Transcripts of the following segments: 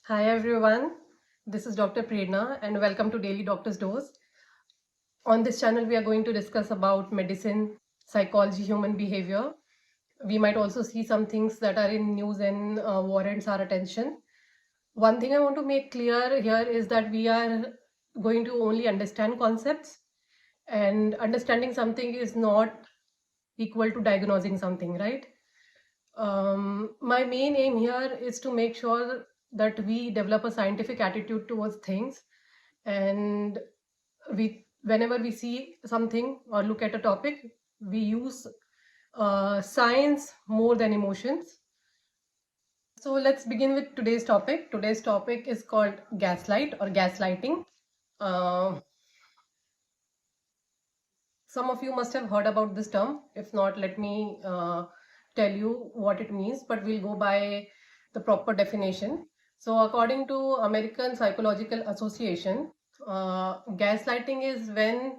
Hi everyone, this is Dr. Prerna and welcome to Daily Doctor's Dose. On this channel, we are going to discuss about medicine, psychology, human behavior. We might also see some things that are in news and warrants our attention. One thing I want to make clear here is that we are going to only understand concepts, and understanding something is not equal to diagnosing something, right? My main aim here is to make sure that we develop a scientific attitude towards things, and whenever we see something or look at a topic, we use science more than emotions. So let's begin with today's topic. Today's topic is called gaslight or gaslighting. Uh, some of you must have heard about this term. If not, let me tell you what it means, but we'll go by the proper definition. So according to American Psychological Association, gaslighting is when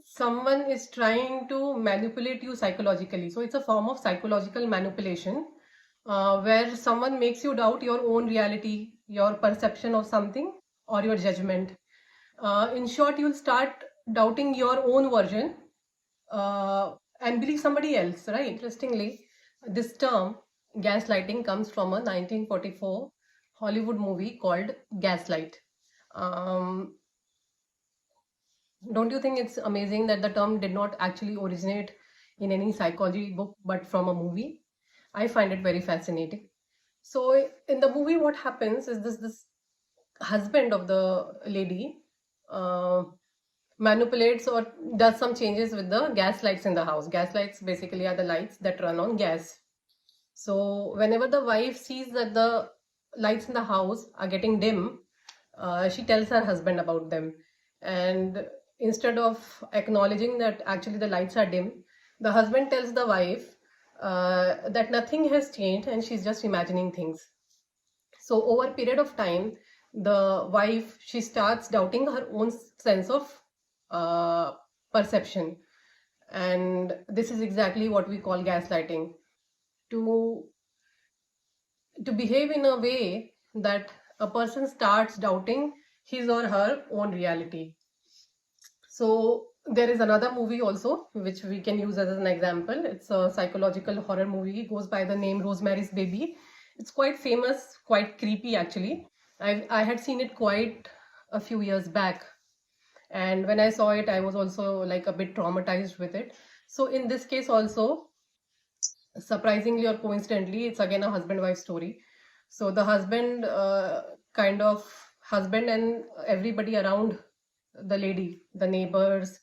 someone is trying to manipulate you psychologically. So it's a form of psychological manipulation where someone makes you doubt your own reality, your perception of something, or your judgment. In short, you'll start doubting your own version and believe somebody else, right? Interestingly, this term gaslighting comes from a 1944 Hollywood movie called Gaslight. Um, don't you think it's amazing that the term did not actually originate in any psychology book but from a movie? I find it very fascinating. So in the movie, what happens is this husband of the lady uh, manipulates or does some changes with the gas lights in the house. Gas lights basically are the lights that run on gas. So whenever the wife sees that the lights in the house are getting dim, she tells her husband about them. And instead of acknowledging that actually the lights are dim, the husband tells the wife that nothing has changed and she's just imagining things. So over a period of time, the wife, she starts doubting her own sense of uh, perception. And this is exactly what we call gaslighting. To behave in a way that a person starts doubting his or her own reality. So there is another movie also which we can use as an example. It's a psychological horror movie. It goes by the name Rosemary's Baby. It's quite famous, quite creepy actually. I had seen it quite a few years back, and when I saw it, I was also like a bit traumatized with it. So in this case also, surprisingly or coincidentally, it's again a husband-wife story. So the husband, husband and everybody around the lady, the neighbors,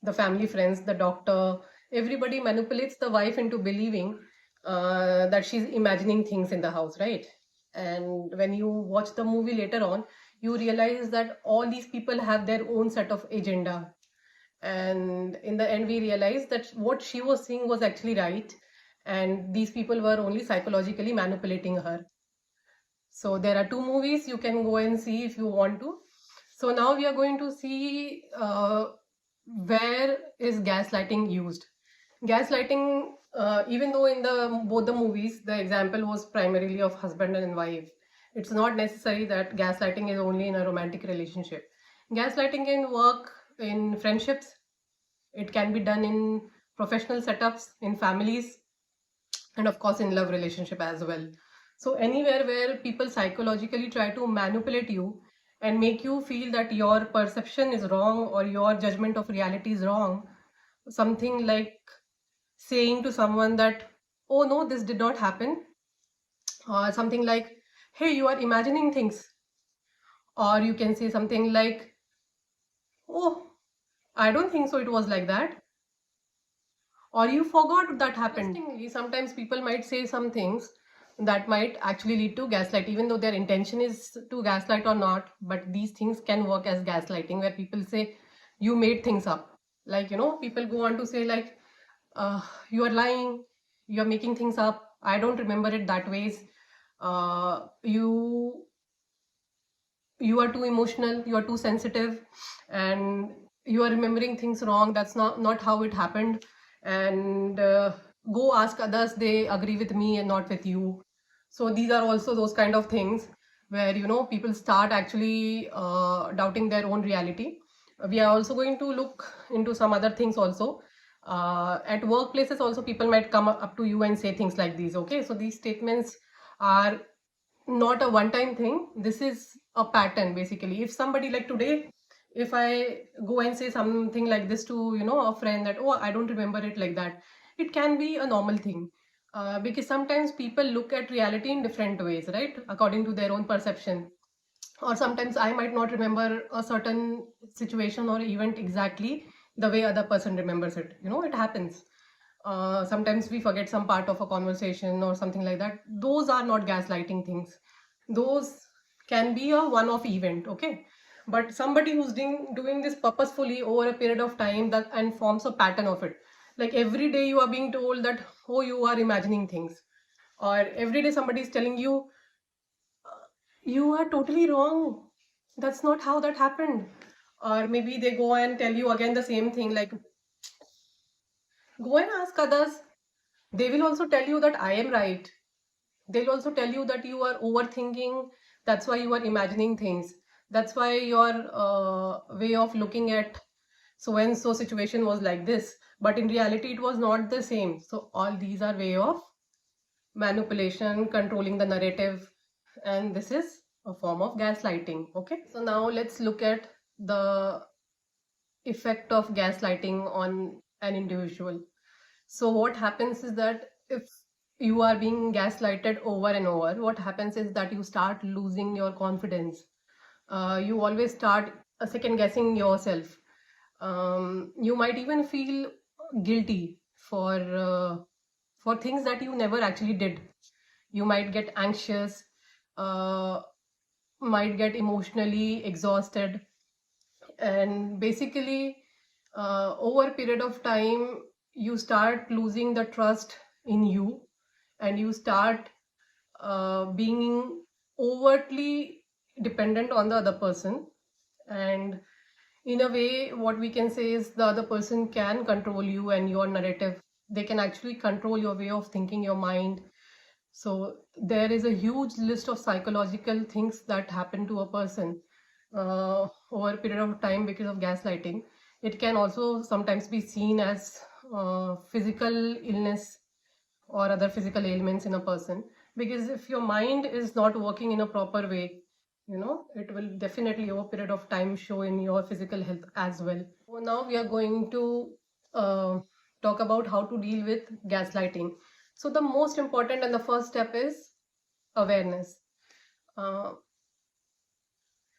the family friends, the doctor, everybody manipulates the wife into believing that she's imagining things in the house, right? And when you watch the movie later on, you realize that all these people have their own set of agenda. And in the end, we realized that what she was seeing was actually right, and these people were only psychologically manipulating her. So there are two movies you can go and see if you want to. So now we are going to see where is gaslighting used. Gaslighting, even though in the both the movies the example was primarily of husband and wife, it's not necessary that gaslighting is only in a romantic relationship. Gaslighting can work in friendships. It can be done in professional setups, in families, and of course in love relationship as well. So anywhere where people psychologically try to manipulate you and make you feel that your perception is wrong or your judgment of reality is wrong, something like saying to someone that, oh no, this did not happen, or something like, hey, you are imagining things, or you can say something like, oh, I don't think so, it was like that, or you forgot that happened. Interestingly, sometimes people might say some things that might actually lead to gaslight, even though their intention is to gaslight or not. But these things can work as gaslighting, where people say you made things up. Like, people go on to say like, you are lying, you are making things up. I don't remember it that ways. You are too emotional, you are too sensitive, and you are remembering things wrong. That's not how it happened. And go ask others, they agree with me and not with you. So these are also those kind of things where people start actually doubting their own reality. We are also going to look into some other things also. At workplaces also, people might come up to you and say things like these. Okay, so these statements are not a one time thing. This is a pattern basically. If somebody, like today, if I go and say something like this to a friend, that, oh, I don't remember it like that, it can be a normal thing. Because sometimes people look at reality in different ways, right, according to their own perception. Or sometimes I might not remember a certain situation or event exactly the way other person remembers it. It happens. Sometimes we forget some part of a conversation or something like that. Those are not gaslighting things. Those can be a one-off event, okay? But somebody who's doing this purposefully over a period of time, that and forms a pattern of it. Like every day you are being told that, oh, you are imagining things. Or every day somebody is telling you, you are totally wrong. That's not how that happened. Or maybe they go and tell you again the same thing, like, go and ask others. They will also tell you that I am right. They'll also tell you that you are overthinking. That's why you are imagining things. That's why your way of looking at so and so situation was like this. But in reality, it was not the same. So all these are way of manipulation, controlling the narrative, and this is a form of gaslighting. Okay, so now let's look at the effect of gaslighting on an individual. So what happens is that if you are being gaslighted over and over, what happens is that you start losing your confidence. You always start second guessing yourself. You might even feel guilty for things that you never actually did. You might get anxious, uh, might get emotionally exhausted, and basically over a period of time you start losing the trust in you, and you start being overtly dependent on the other person. And in a way, what we can say is the other person can control you and your narrative. They can actually control your way of thinking, your mind. So there is a huge list of psychological things that happen to a person over a period of time because of gaslighting. It can also sometimes be seen as physical illness or other physical ailments in a person, because if your mind is not working in a proper way, it will definitely over a period of time show in your physical health as well. So now we are going to uh, talk about how to deal with gaslighting. So the most important and the first step is awareness, uh,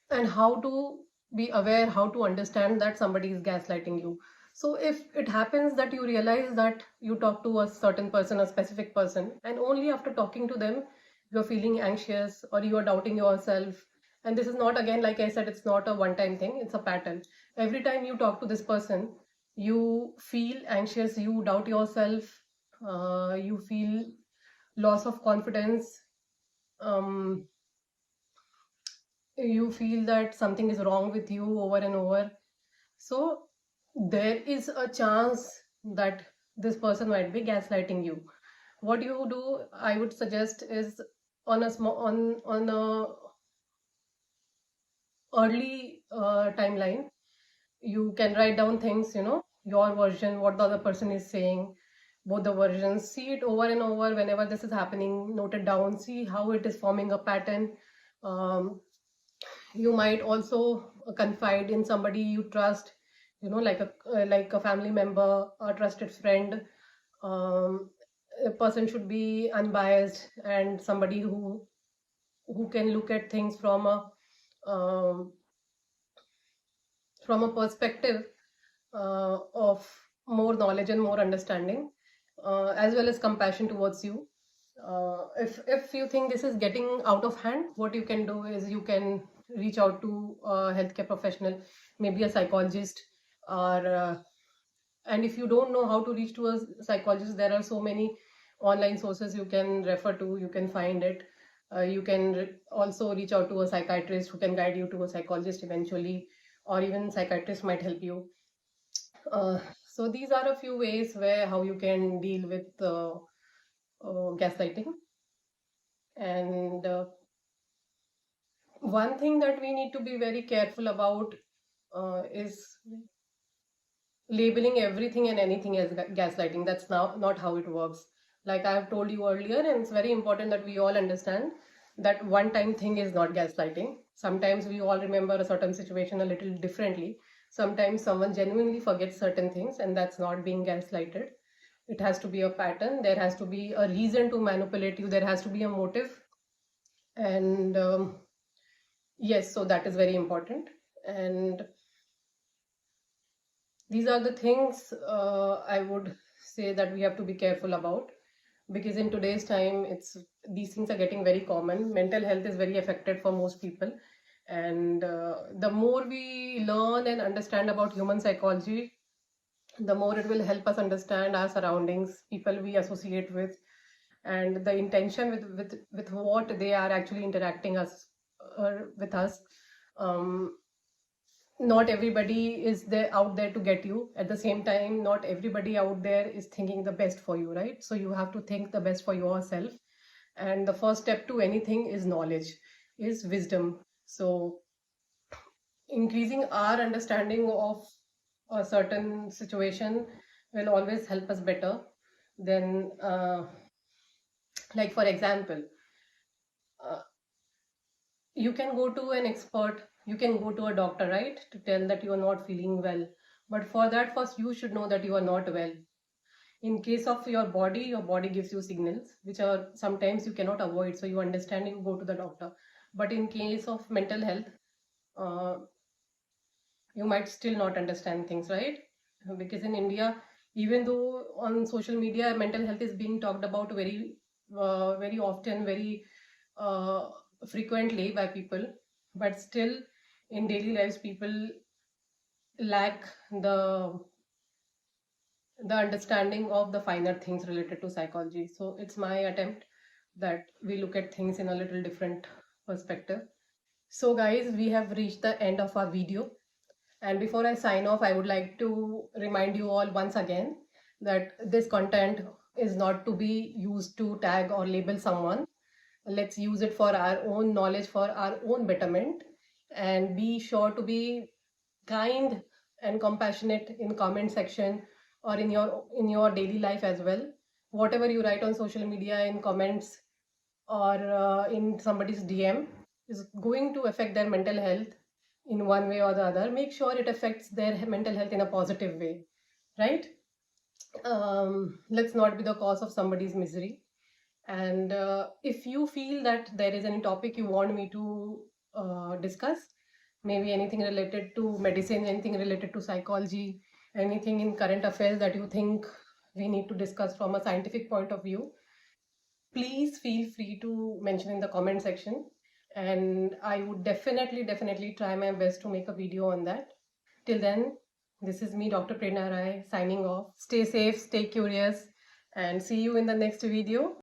and how to be aware, how to understand that somebody is gaslighting you. So if it happens that you realize that you talk to a certain person, a specific person, and only after talking to them you're feeling anxious or you are doubting yourself, and this is not, again, like I said, it's not a one time thing, it's a pattern. Every time you talk to this person, you feel anxious, you doubt yourself, you feel loss of confidence, um, you feel that something is wrong with you over and over. So there is a chance that this person might be gaslighting you. What you do, I would suggest, is on a small on a early timeline, you can write down things, your version, what the other person is saying, both the versions, see it over and over. Whenever this is happening, note it down, see how it is forming a pattern. um, you might also confide in somebody you trust, like a family member, a trusted friend. um, a person should be unbiased and somebody who can look at things um, from a perspective of more knowledge and more understanding, as well as compassion towards you. If you think this is getting out of hand, what you can do is you can reach out to a healthcare professional, maybe a psychologist, or and if you don't know how to reach to a psychologist, there are so many online sources you can refer to, you can find it. You can also reach out to a psychiatrist who can guide you to a psychologist eventually, or even psychiatrist might help you. So these are a few ways where how you can deal with gaslighting. And one thing that we need to be very careful about is labeling everything and anything as gaslighting. That's now not how it works. Like I have told you earlier, and it's very important that we all understand that one time thing is not gaslighting. Sometimes we all remember a certain situation a little differently. Sometimes someone genuinely forgets certain things, and that's not being gaslighted. It has to be a pattern. There has to be a reason to manipulate you. There has to be a motive. And yes, so that is very important. And these are the things I would say that we have to be careful about, because in today's time it's these things are getting very common. Mental health is very affected for most people, and the more we learn and understand about human psychology, the more it will help us understand our surroundings, people we associate with, and the intention with what they are actually interacting us with us. um, Not everybody is there out there to get you. At the same time, not everybody out there is thinking the best for you, right? So you have to think the best for yourself, and the first step to anything is knowledge, is wisdom. So increasing our understanding of a certain situation will always help us better than like for example, uh, you can go to an expert, you can go to a doctor, right, to tell that you are not feeling well. But for that, first you should know that you are not well. In case of your body gives you signals which are sometimes you cannot avoid, so you understand, you go to the doctor. But in case of mental health, uh, you might still not understand things, right? Because in India, even though on social media mental health is being talked about very often, very uh, frequently by people, but still in daily lives people lack the understanding of the finer things related to psychology. So it's my attempt that we look at things in a little different perspective. So guys, we have reached the end of our video. And before I sign off, I would like to remind you all once again that this content is not to be used to tag or label someone. Let's use it for our own knowledge, for our own betterment, and be sure to be kind and compassionate in comment section or in your daily life as well. Whatever you write on social media in comments or in somebody's DM is going to affect their mental health in one way or the other. Make sure it affects their mental health in a positive way, right? Let's not be the cause of somebody's misery. And if you feel that there is any topic you want me to discuss, maybe anything related to medicine, anything related to psychology, anything in current affairs that you think we need to discuss from a scientific point of view, please feel free to mention in the comment section. And I would definitely try my best to make a video on that. Till then, this is me, Dr. Prerna Rai, signing off. Stay safe, stay curious, and see you in the next video.